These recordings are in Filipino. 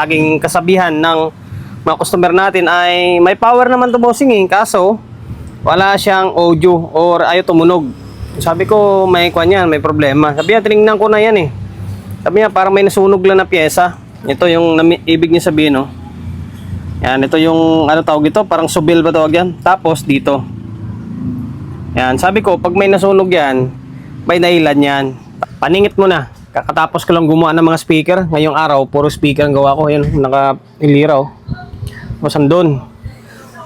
Laging kasabihan ng mga customer natin ay may power naman to bossing eh, kaso wala siyang audio or ayaw tumunog. Sabi ko may kwan yan, may problema. Sabi niya tinignan ko na yan eh. Sabi niya parang may nasunog lang na pyesa. Ito yung ibig niya sabihin no. Yan, ito yung ano tawag ito, parang subil ba tawag yan. Tapos dito. Yan, sabi ko pag may nasunog yan, may dahilan yan. Paningit mo na. Kakatapos ko lang gumawa ng mga speaker. Ngayong araw, puro speaker ang gawa ko. Yan, naka-iliraw. Tapos andun.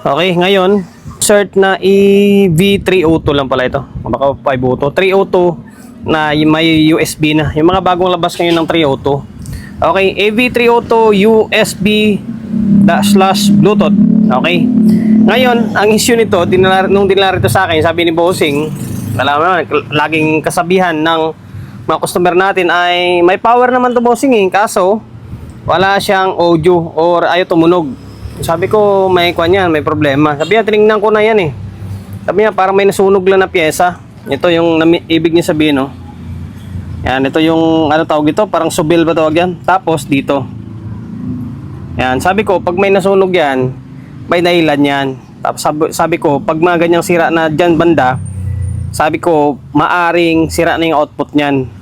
Okay, ngayon, insert na EV302 lang pala ito. Baka 502. 302 na may USB na. Yung mga bagong labas ngayon ng 302. Okay, EV302 USB / Bluetooth. Okay. Ngayon, ang issue nito, nung dinala ito sa akin, sabi ni Bossing, alam mo, laging kasabihan ng mga customer natin ay may power naman to bossing eh, kaso wala siyang audio or ayaw tumunog. Sabi ko may kwan yan, may problema. Sabi niya tinignan ko na yan eh. Sabi niya parang may nasunog lang na pyesa. Ito yung ibig niya sabihin no. Yan, ito yung ano tawag ito, parang subil ba tawag yan. Tapos dito. Yan, sabi ko pag may nasunog yan, may dahilan yan. Tapos sabi ko pag mga ganyang sira na dyan banda, sabi ko maaring sira na yung output niyan.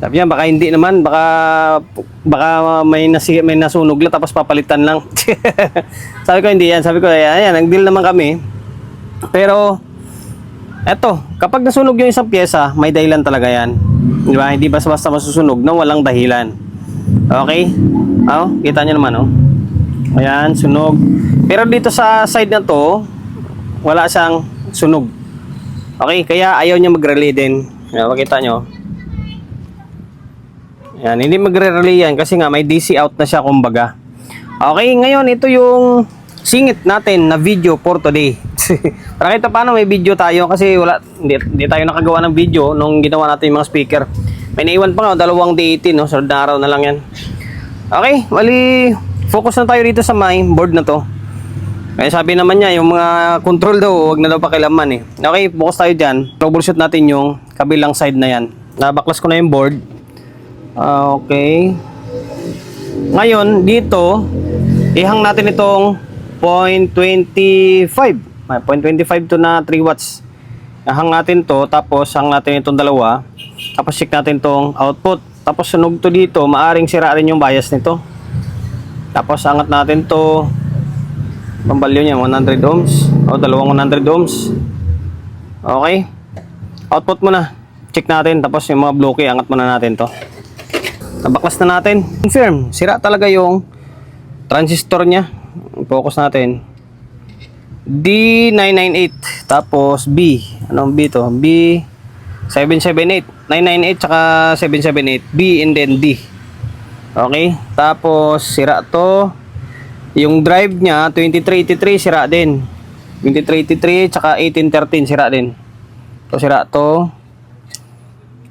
Sabi niya baka hindi naman, baka may nasunog lang tapos papalitan lang. Sabi ko hindi yan. Sabi ko ayan, nag-deal naman kami. Pero eto, kapag nasunog yung isang pyesa, may dahilan talaga yan. Di ba? Hindi basta masusunog nang walang dahilan. Okay? Oh, kita niyo naman oh. Ayan, sunog. Pero dito sa side na to, wala siyang sunog. Okay, kaya ayaw niya mag-relay din. Ayan, makita nyo. Ayan, hindi magre-relay yan kasi nga may DC out na siya kumbaga. Okay, ngayon ito yung singit natin na video for today. Para kita paano may video tayo kasi hindi tayo nakagawa ng video nung ginawa natin yung mga speaker. May naiwan pa nga, 2 D18, no? So, araw na lang yan. Okay, wali, focus na tayo dito sa main board na to. Kaya sabi naman niya, yung mga control daw, wag na daw pakilaman eh. Okay, focus tayo dyan. Troubleshoot natin yung kabilang side na yan. Nabaklas ko na yung board. Okay. Ngayon, dito, ihang natin itong 0.25. 0.25 to na 3 watts. Ihang natin to, tapos hang natin itong dalawa. Tapos check natin itong output. Tapos sunog to dito, maaring sira rin yung bias nito. Tapos angat natin to. Pambalyo niya 100 ohms o dalawang 100 ohms. Okay, output mo na, check natin. Tapos yung mga bloke, angat muna natin to. Nabaklas na natin, confirm, sira talaga yung transistor nya. Focus natin D998. Tapos B, anong B to? B778, 998 tsaka 778, B and then D. Okay, tapos sira to. Yung drive niya 2383 sira din. 2383 tsaka 1813 sira din. To sira to.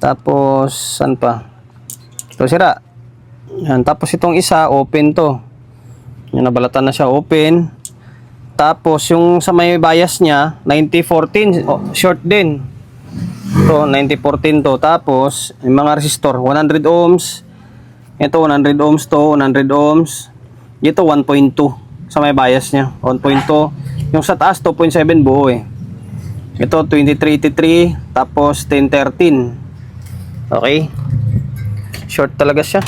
Tapos saan pa? To sira. Yan, tapos itong isa open to. Yan, nabalatan na siya, open. Tapos yung sa may bias niya 9014 short din. To 9014 to. Tapos yung mga resistor 100 ohms. Ito 100 ohms to, 100 ohms. Dito 1.2 sa may bias niya, 1.2. Yung sa taas 2.7 buo eh. Ito 2383 tapos 1013. Okay? Short talaga siya.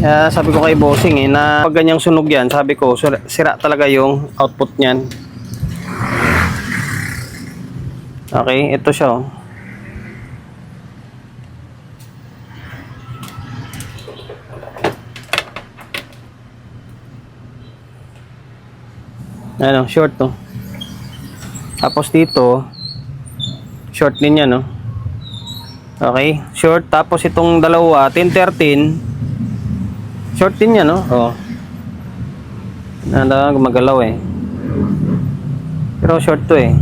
Kaya sabi ko kay Bossing eh na pag ganyang sunog yan, sabi ko sira talaga yung output niyan. Okay, ito siya oh. Ano, short to. Tapos dito short din yan no. Okay, short. Tapos itong dalawa 1013 short din yan no. Oh. Nanda gumagalaw eh. Pero short to eh.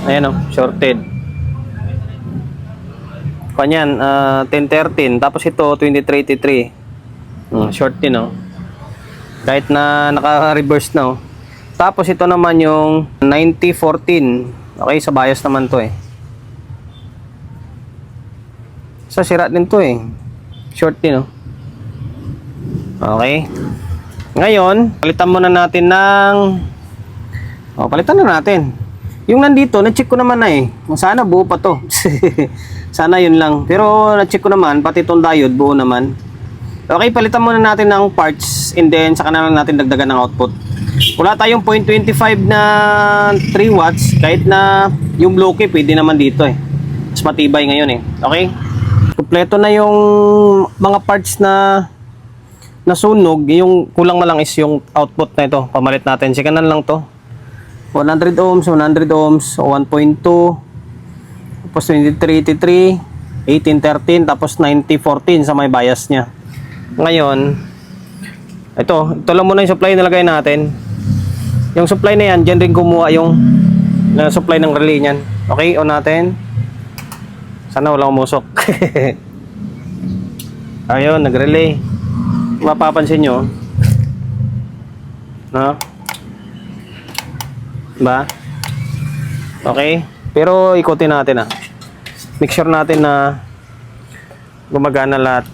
Ayan oh, shorted. Kanyan 1013 tapos ito 2383. Short din oh. Kahit na naka-reverse na oh. Tapos ito naman yung 9014. Okay, sa bias naman to eh. Sa sira din to eh. Short din, oh. Okay. Ngayon, palitan muna natin ng... Oh, palitan na natin. Yung nandito, na-check ko naman na eh. Sana buo pa to. Sana yun lang. Pero na-check ko naman, pati itong diode, buo naman. Okay, palitan muna natin ng parts and then saka na lang natin dagdagan ng output. Wala tayong 0.25 na 3 watts, kahit na yung low key, pwede naman dito eh. Mas matibay ngayon eh. Okay? Kompleto na yung mga parts na nasunog. Yung kulang na lang is yung output na ito. Pamalit natin. Sikanan lang to. 100 ohms, 100 ohms, 1.2, tapos 2383, 1813, tapos 9014 sa may bias niya. Ngayon, ito lang muna yung supply na nilagay natin. Yung supply na yan, dyan rin kumuha yung supply ng relay niyan. Okay, on natin. Sana walang umusok. Ayun, nag-relay. Mapapansin nyo, no? Ba? Okay? Pero ikutin natin ah. Make sure natin na gumagana lahat.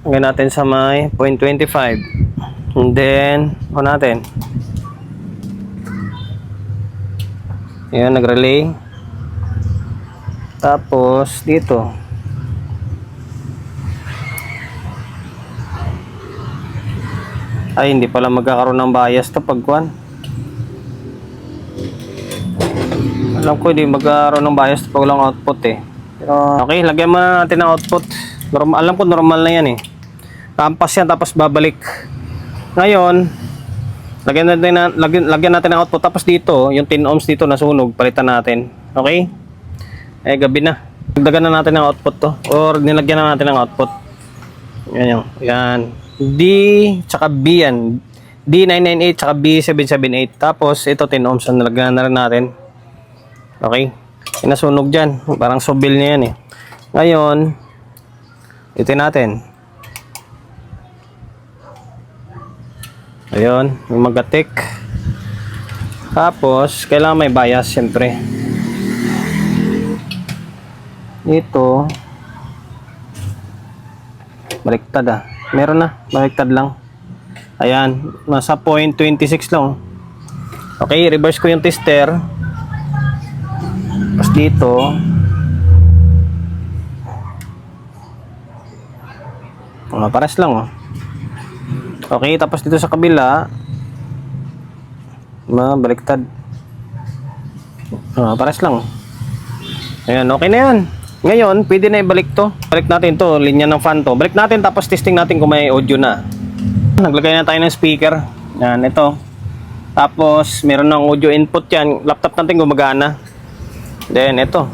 Hanggang natin sa may 0.25. And then, on natin. Ayan, nag-relay. Tapos, dito. Ay, hindi pala magkakaroon ng bias to pagkuhan. Alam ko hindi magkakaroon ng bias to pag walang output eh. Pero, okay, lagyan muna natin ng output. Normal, alam ko normal na yan eh. Kampas yan tapos babalik. Ngayon, lagyan natin ng output. Tapos dito, yung 10 ohms dito nasunog, palitan natin. Okay? Eh, gabi na. Dagdagan na natin ng output to. Or nilagyan na natin ng output. Yan yung, yan. D, tsaka B yan. D998, tsaka B778. Tapos, ito 10 ohms. Nalagyan na rin natin. Okay? Nasunog dyan. Parang sobil niya yan eh. Ngayon, ito natin. Ayun, yung magatik. Tapos, kailangan may bias, syempre. Ito, baliktad ah. Meron na, baliktad lang. Ayan, nasa 0.26 lang. Okay, reverse ko yung tester. Tapos dito, pares lang oh. Okay, tapos dito sa kabila, baliktad. Pares lang. Ayan, okay na yan. Ngayon, pwede na ibalik to. Balik natin to, linya ng fan to. Balik natin tapos testing natin kung may audio na. Naglagay na tayo ng speaker. Yan, ito. Tapos, meron ng audio input yan. Laptop natin gumagana. Then, ito.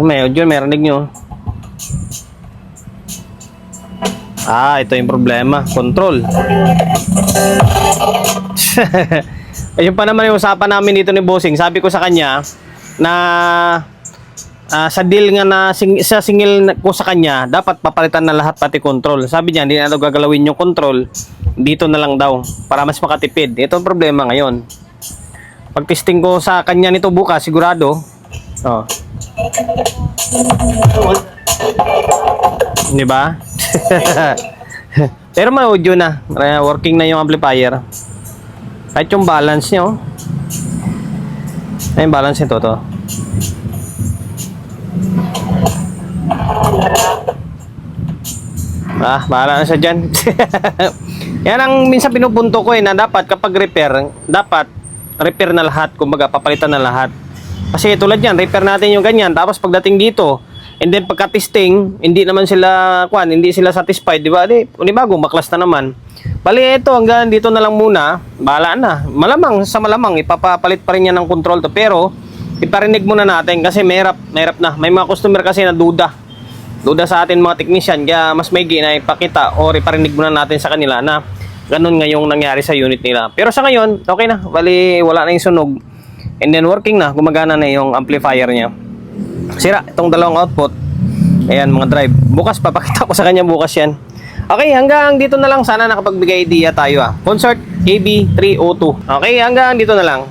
May audio, may rinig nyo. Ito yung problema. Control. Ayun pa naman yung usapan namin dito ni Bossing. Sabi ko sa kanya na sa deal nga na sa singil ko sa kanya, dapat papalitan na lahat pati control. Sabi niya, hindi na daw gagalawin yung control. Dito na lang daw para mas makatipid. Ito ang problema ngayon. Pag testing ko sa kanya nito bukas, sigurado. Di ba? Pero may audio na. Working na yung amplifier. Kahit yung balance niya, oh. Ay, yung balance nito, to. Bahala na siya dyan. Yan ang minsan pinupunto ko na dapat kapag repair, dapat repair na lahat. Kumbaga, papalitan na lahat. Kasi tulad yan, repair natin yung ganyan. Tapos pagdating dito, and then pagka-testing, hindi naman sila, hindi sila satisfied, di ba? Bago, maklas na naman. Bali, ito, hanggang dito na lang muna, bahala na. Malamang, ipapapalit pa rin yan ng control to. Pero, iparinig muna natin kasi mahirap na. May mga customer kasi na duda sa atin mga technician, kaya mas maigi na ipakita o iparinig muna natin sa kanila na ganun nga yung nangyari sa unit nila. Pero sa ngayon, okay na. Bali, wala na yung sunog. And then working na, gumagana na yung amplifier niya. Sira, itong dalawang output. Ayan, mga drive. Bukas, papakita ko sa kanya bukas yan. Okay, hanggang dito na lang. Sana nakapagbigay idea tayo ah. Concert AB302. Okay, hanggang dito na lang.